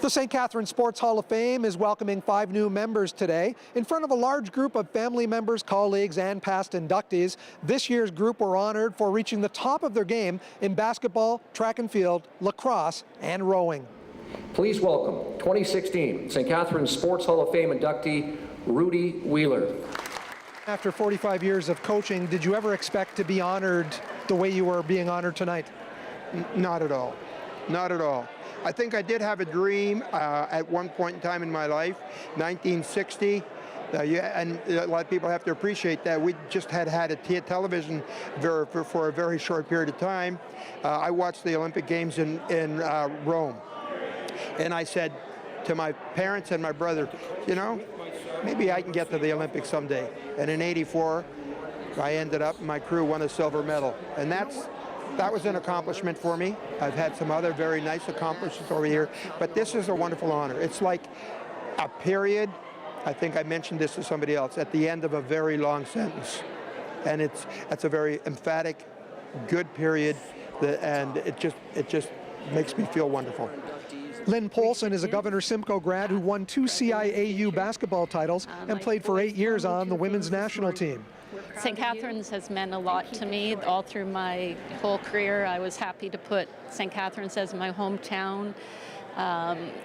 The St. Catharines Sports Hall of Fame is welcoming 5 new members today. In front of a large group of family members, colleagues, and past inductees, this year's group were honored for reaching the top of their game in basketball, track and field, lacrosse, and rowing. Please welcome 2016 St. Catharines Sports Hall of Fame inductee, Rudy Wheeler. After 45 years of coaching, did you ever expect to be honored the way you were being honored tonight? Not at all. Not at all. I think I did have a dream at one point in time in my life, 1960. And a lot of people have to appreciate that. We just had a television for a very short period of time. I watched the Olympic Games in Rome. And I said to my parents and my brother, you know, maybe I can get to the Olympics someday. And in '84, I ended up, my crew won a silver medal. And that was an accomplishment for me. I've had some other very nice accomplishments over here, but this is a wonderful honor. It's like a period, I think I mentioned this to somebody else, at the end of a very long sentence. And it's a very emphatic, good period, and it just makes me feel wonderful. Lynn Polson is a Governor Simcoe grad who won 2 CIAU basketball titles and played for 8 years on the women's national team. St. Catharines has meant a lot to me all through my whole career. I was happy to put St. Catharines as my hometown.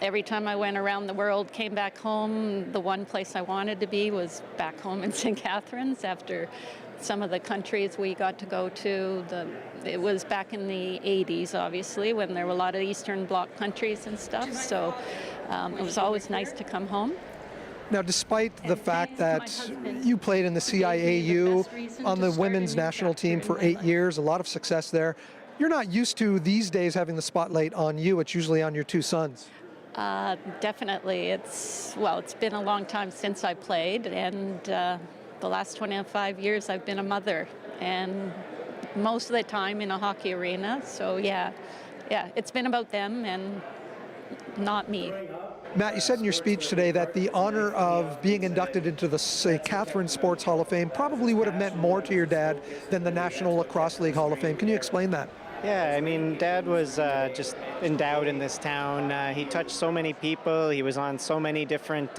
Every time I went around the world, came back home, the one place I wanted to be was back home in St. Catharines after some of the countries we got to go to. It was back in the 80s, obviously, when there were a lot of Eastern Bloc countries and stuff, so it was always nice to come home. Now, despite the fact that you played in the CIAU on the women's national team for 8 years, a lot of success there, you're not used to these days having the spotlight on you. It's usually on your 2 sons. Definitely. It's been a long time since I played, and the last 25 years I've been a mother, and most of the time in a hockey arena. So yeah, it's been about them and not me. Matt, you said in your speech today that the honor of being inducted into the St. Catharines Sports Hall of Fame probably would have meant more to your dad than the National Lacrosse League Hall of Fame. Can you explain that? Yeah, I mean, Dad was just endowed in this town. He touched so many people. He was on so many different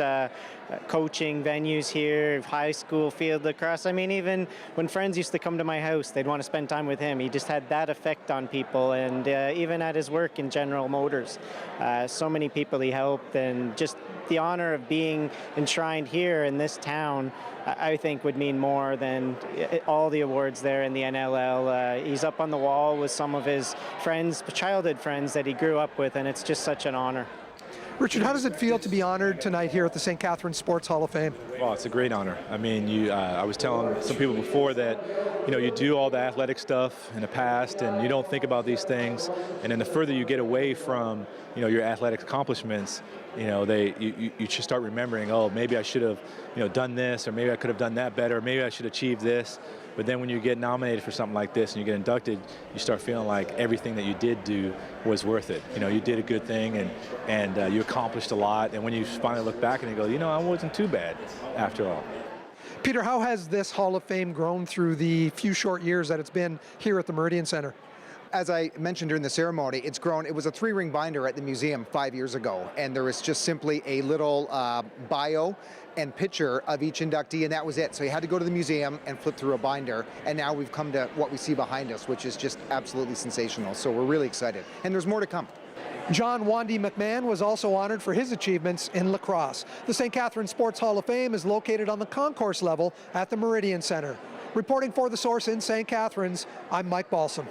coaching venues here, high school, field lacrosse. I mean, even when friends used to come to my house, they'd want to spend time with him. He just had that effect on people, and even at his work in General Motors. So many people he helped, and just the honor of being enshrined here in this town, I think would mean more than all the awards there in the NLL. He's up on the wall with some of his friends, childhood friends that he grew up with, and it's just such an honor. Richard, how does it feel to be honored tonight here at the St. Catharines Sports Hall of Fame? Well, it's a great honor. I mean, I was telling some people before that, you know, you do all the athletic stuff in the past and you don't think about these things. And then the further you get away from, you know, your athletic accomplishments, you know, you should start remembering, oh, maybe I should have, you know, done this, or maybe I could have done that better, maybe I should achieve this. But then when you get nominated for something like this and you get inducted, you start feeling like everything that you did do was worth it. You know, you did a good thing and you accomplished a lot. And when you finally look back and you go, you know, I wasn't too bad after all. Peter, how has this Hall of Fame grown through the few short years that it's been here at the Meridian Centre? As I mentioned during the ceremony, it's grown. It was a 3-ring binder at the museum 5 years ago, and there was just simply a little bio and picture of each inductee, and that was it. So you had to go to the museum and flip through a binder, and now we've come to what we see behind us, which is just absolutely sensational. So we're really excited, and there's more to come. John Wandy McMahon was also honored for his achievements in lacrosse. The St. Catharines Sports Hall of Fame is located on the concourse level at the Meridian Centre. Reporting for The Source in St. Catharines, I'm Mike Balsom.